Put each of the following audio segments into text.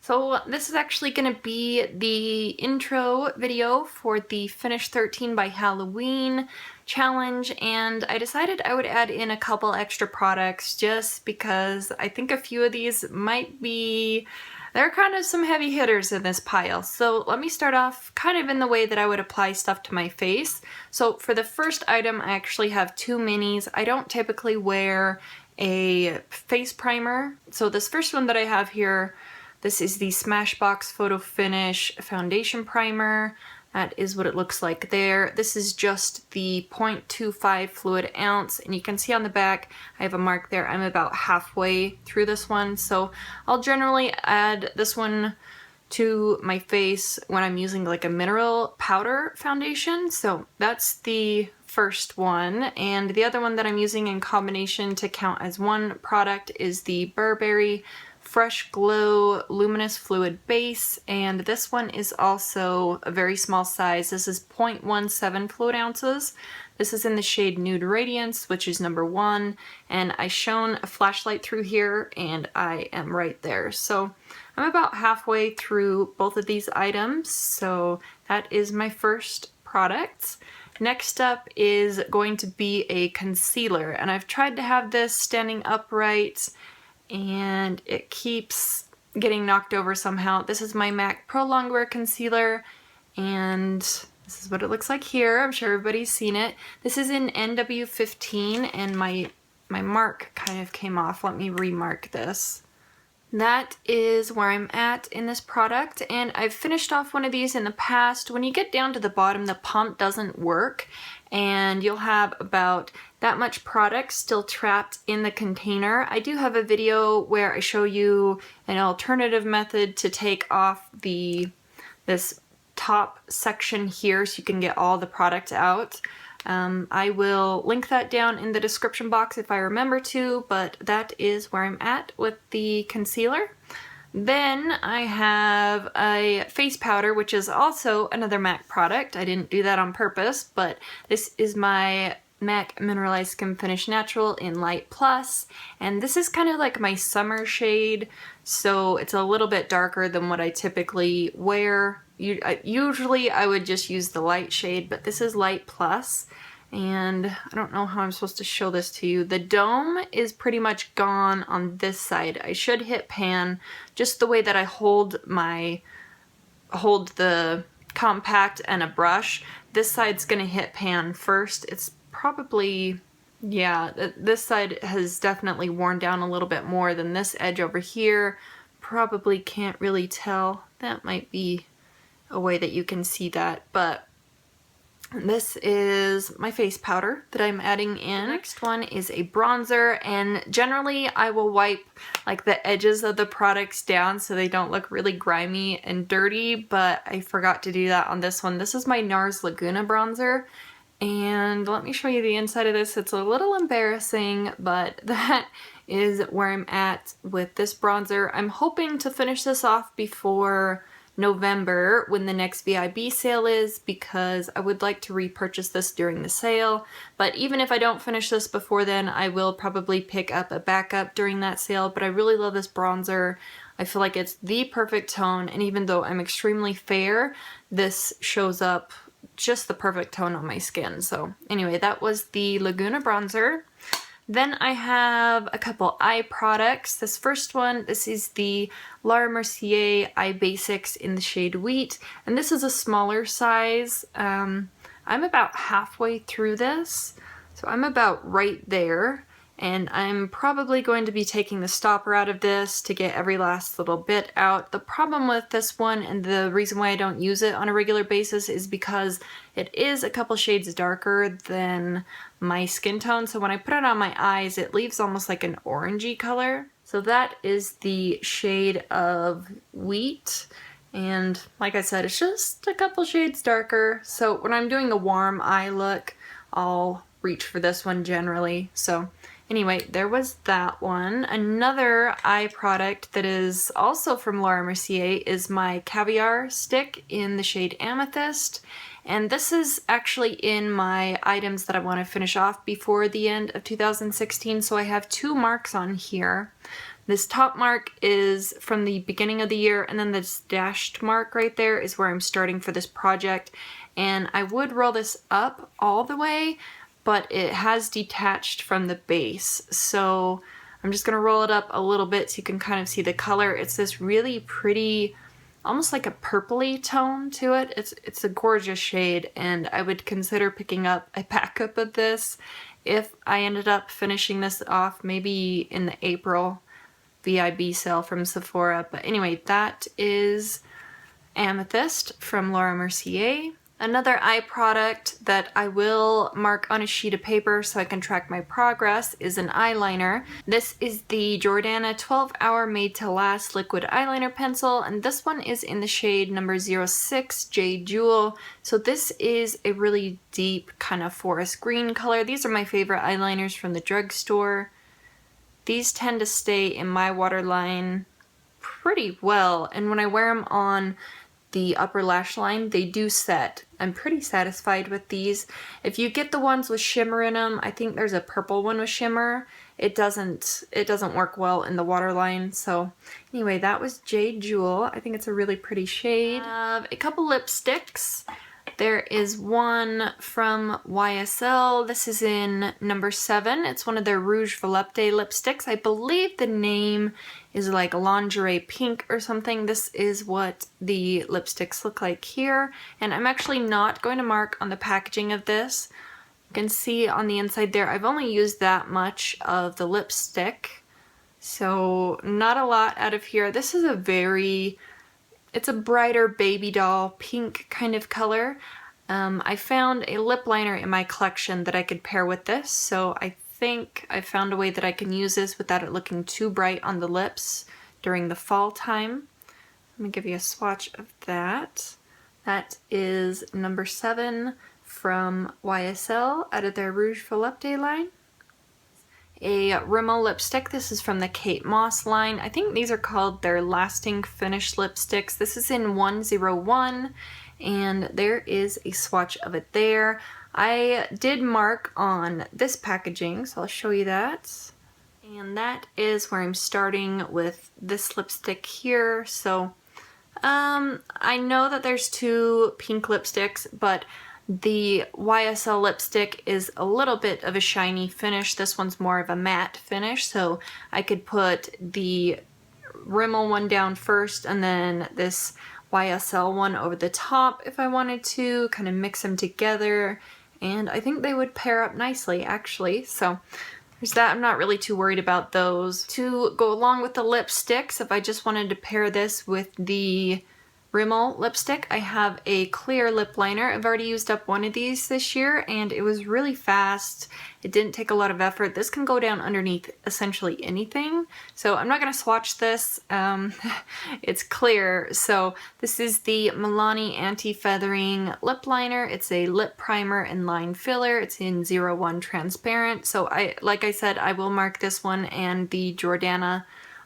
So this is actually going to be the intro video for the Finish 13 by Halloween challenge, and I decided I would add in a couple extra products just because I think a few of these might be, they're kind of some heavy hitters in this pile. So let me start off kind of in the way that I would apply stuff to my face. So for the first item, I actually have two minis. I don't typically wear a face primer. So this first one that I have here, this is the Smashbox Photo Finish Foundation Primer. That is what it looks like there. This is just the 0.25 fluid ounce, and you can see on the back I have a mark there. I'm about halfway through this one, so I'll generally add this one to my face when I'm using like a mineral powder foundation. So that's the first one, and the other one that I'm using in combination to count as one product is the Burberry Fresh Glow Luminous Fluid Base, and this one is also a very small size. This is 0.17 fluid ounces. This is in the shade Nude Radiance, which is number 1, and I shone a flashlight through here and I am right there. So I'm about halfway through both of these items, so that is my first product. Next up is going to be a concealer, and I've tried to have this standing upright and it keeps getting knocked over somehow. This is my MAC Pro Longwear Concealer, and this is what it looks like here. I'm sure everybody's seen it. This is in NW15, and my mark kind of came off. Let me remark this. That is where I'm at in this product, and I've finished off one of these in the past. When you get down to the bottom, the pump doesn't work, and you'll have about that much product still trapped in the container. I do have a video where I show you an alternative method to take off this top section here so you can get all the product out. I will link that down in the description box if I remember to, but that is where I'm at with the concealer. Then I have a face powder, which is also another MAC product. I didn't do that on purpose, but this is my MAC Mineralized Skin Finish Natural in Light Plus, and this is kind of like my summer shade, so it's a little bit darker than what I typically wear. Usually I would just use the light shade, but this is Light Plus, and I don't know how I'm supposed to show this to you. The dome is pretty much gone on this side. I should hit pan just the way that I hold the compact and a brush. This side's gonna hit pan first. It's probably, yeah, this side has definitely worn down a little bit more than this edge over here. Probably can't really tell. That might be a way that you can see that, but this is my face powder that I'm adding in. The next one is a bronzer, and generally I will wipe like the edges of the products down so they don't look really grimy and dirty, but I forgot to do that on this one. This is my NARS Laguna bronzer, and let me show you the inside of this. It's a little embarrassing, but that is where I'm at with this bronzer. I'm hoping to finish this off before November when the next VIB sale is, because I would like to repurchase this during the sale. But even if I don't finish this before then, I will probably pick up a backup during that sale. But I really love this bronzer. I feel like it's the perfect tone, and even though I'm extremely fair, this shows up just the perfect tone on my skin. So anyway, that was the Laguna bronzer. Then I have a couple eye products. This first one, this is the Laura Mercier Eye Basics in the shade Wheat, and this is a smaller size. I'm about halfway through this, so I'm about right there, and I'm probably going to be taking the stopper out of this to get every last little bit out. The problem with this one, and the reason why I don't use it on a regular basis, is because it is a couple shades darker than my skin tone, so when I put it on my eyes, it leaves almost like an orangey color. So that is the shade of Wheat, and like I said, it's just a couple shades darker. So when I'm doing a warm eye look, I'll reach for this one generally. So anyway, there was that one. Another eye product that is also from Laura Mercier is my Caviar stick in the shade Amethyst. And this is actually in my items that I want to finish off before the end of 2016, so I have 2 marks on here. This top mark is from the beginning of the year, and then this dashed mark right there is where I'm starting for this project. And I would roll this up all the way, but it has detached from the base. So I'm just gonna roll it up a little bit so you can kind of see the color. It's this really pretty, almost like a purpley tone to it. It's a gorgeous shade, and I would consider picking up a backup of this if I ended up finishing this off maybe in the April VIB sale from Sephora. But anyway, that is Amethyst from Laura Mercier. Another eye product that I will mark on a sheet of paper so I can track my progress is an eyeliner. This is the Jordana 12 Hour Made to Last Liquid Eyeliner Pencil, and this one is in the shade number 06 Jade Jewel. So this is a really deep kind of forest green color. These are my favorite eyeliners from the drugstore. These tend to stay in my waterline pretty well, and when I wear them on the upper lash line, they do set. I'm pretty satisfied with these. If you get the ones with shimmer in them, I think there's a purple one with shimmer. It doesn't work well in the waterline. So anyway, that was Jade Jewel. I think it's a really pretty shade. I have a couple lipsticks. There is one from YSL. This is in number 7. It's one of their Rouge Volupté lipsticks. I believe the name is like lingerie pink or something. This is what the lipsticks look like here. And I'm actually not going to mark on the packaging of this. You can see on the inside there, I've only used that much of the lipstick. So not a lot out of here. This is it's a brighter baby doll pink kind of color. I found a lip liner in my collection that I could pair with this, so I think I found a way that I can use this without it looking too bright on the lips during the fall time. Let me give you a swatch of that. That is number 7 from YSL out of their Rouge Volupté line. A Rimmel lipstick. This is from the Kate Moss line. I think these are called their Lasting Finish lipsticks. This is in 101, and there is a swatch of it there. I did mark on this packaging, so I'll show you that. And that is where I'm starting with this lipstick here. So I know that there's 2 pink lipsticks, but the YSL lipstick is a little bit of a shiny finish. This one's more of a matte finish, so I could put the Rimmel one down first and then this YSL one over the top if I wanted to, kind of mix them together, and I think they would pair up nicely actually. So there's that. I'm not really too worried about those. To go along with the lipsticks, if I just wanted to pair this with the Rimmel lipstick, I have a clear lip liner. I've already used up one of these this year and it was really fast. It didn't take a lot of effort. This can go down underneath essentially anything. So I'm not going to swatch this. It's clear. So this is the Milani Anti-Feathering Lip Liner. It's a lip primer and line filler. It's in 01 transparent. So like I said, I will mark this one and the Jordana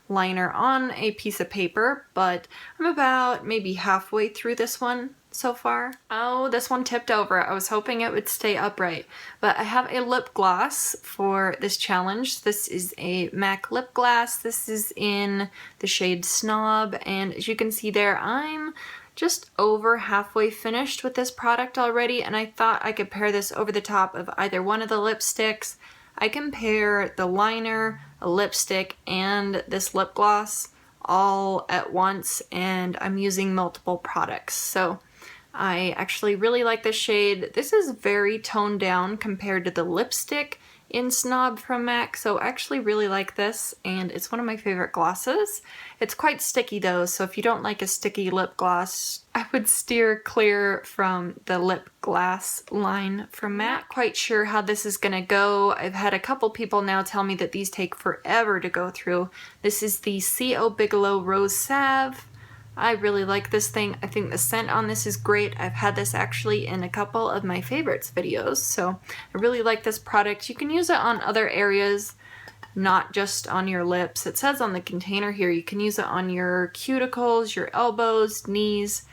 liner on a piece of paper, but I'm about maybe halfway through this one so far. Oh, this one tipped over. I was hoping it would stay upright, but I have a lip gloss for this challenge. This is a MAC lip gloss. This is in the shade Snob, and as you can see there, I'm just over halfway finished with this product already, and I thought I could pair this over the top of either one of the lipsticks. I can pair the liner, a lipstick, and this lip gloss all at once, and I'm using multiple products. So I actually really like this shade. This is very toned down compared to the lipstick in Snob from MAC, so I actually really like this, and it's one of my favorite glosses. It's quite sticky though, so if you don't like a sticky lip gloss, I would steer clear from the lip glass line from MAC. Not quite sure how this is gonna go. I've had a couple people now tell me that these take forever to go through. This is the C.O. Bigelow Rose Salve. I really like this thing. I think the scent on this is great. I've had this actually in a couple of my favorites videos, so I really like this product. You can use it on other areas, not just on your lips. It says on the container here you can use it on your cuticles, your elbows, knees,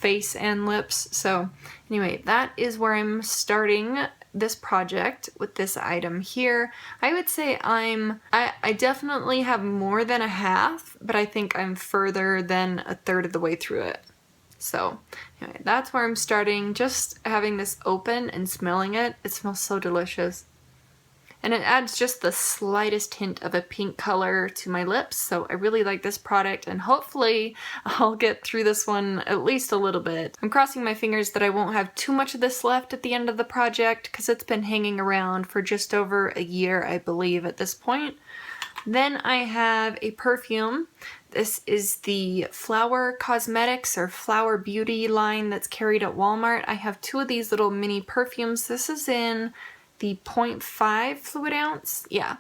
face and lips. So anyway, that is where I'm starting this project with this item here. I would say I definitely have more than a half, but I think I'm further than a third of the way through it. So anyway, that's where I'm starting. Just having this open and smelling it, it smells so delicious. And it adds just the slightest hint of a pink color to my lips, so I really like this product, and hopefully I'll get through this one at least a little bit. I'm crossing my fingers that I won't have too much of this left at the end of the project, because it's been hanging around for just over a year, I believe, at this point. Then I have a perfume. This is the Flower Cosmetics or Flower Beauty line that's carried at Walmart. I have two of these little mini perfumes. This is in the 0.5 fluid ounce, yeah,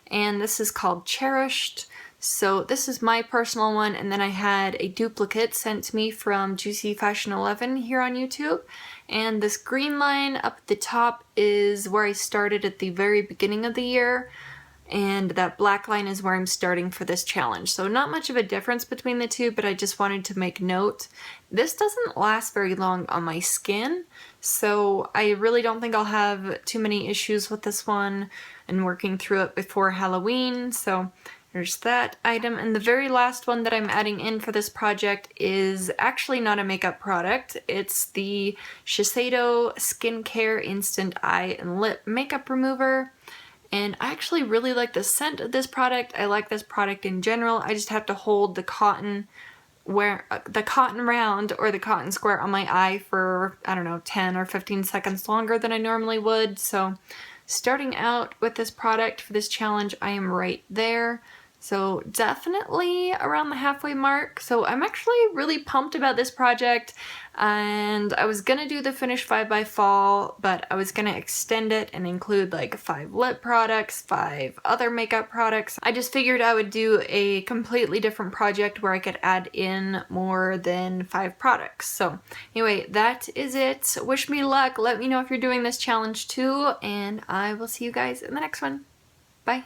and this is called Cherished. So this is my personal one, and then I had a duplicate sent to me from Juicy Fashion 11 here on YouTube. And this green line up at the top is where I started at the very beginning of the year, and that black line is where I'm starting for this challenge. So not much of a difference between the two, but I just wanted to make note. This doesn't last very long on my skin, so I really don't think I'll have too many issues with this one and working through it before Halloween. So there's that item. And the very last one that I'm adding in for this project is actually not a makeup product. It's the Shiseido Skincare Instant Eye and Lip Makeup Remover. And I actually really like the scent of this product. I like this product in general. I just have to hold the cotton round or the cotton square on my eye for, I don't know, 10 or 15 seconds longer than I normally would. So starting out with this product for this challenge, I am right there. So definitely around the halfway mark. So I'm actually really pumped about this project, and I was gonna do the Finish 5 by fall, but I was gonna extend it and include like 5 lip products, 5 other makeup products. I just figured I would do a completely different project where I could add in more than 5 products. So anyway, that is it. Wish me luck. Let me know if you're doing this challenge too, and I will see you guys in the next one. Bye.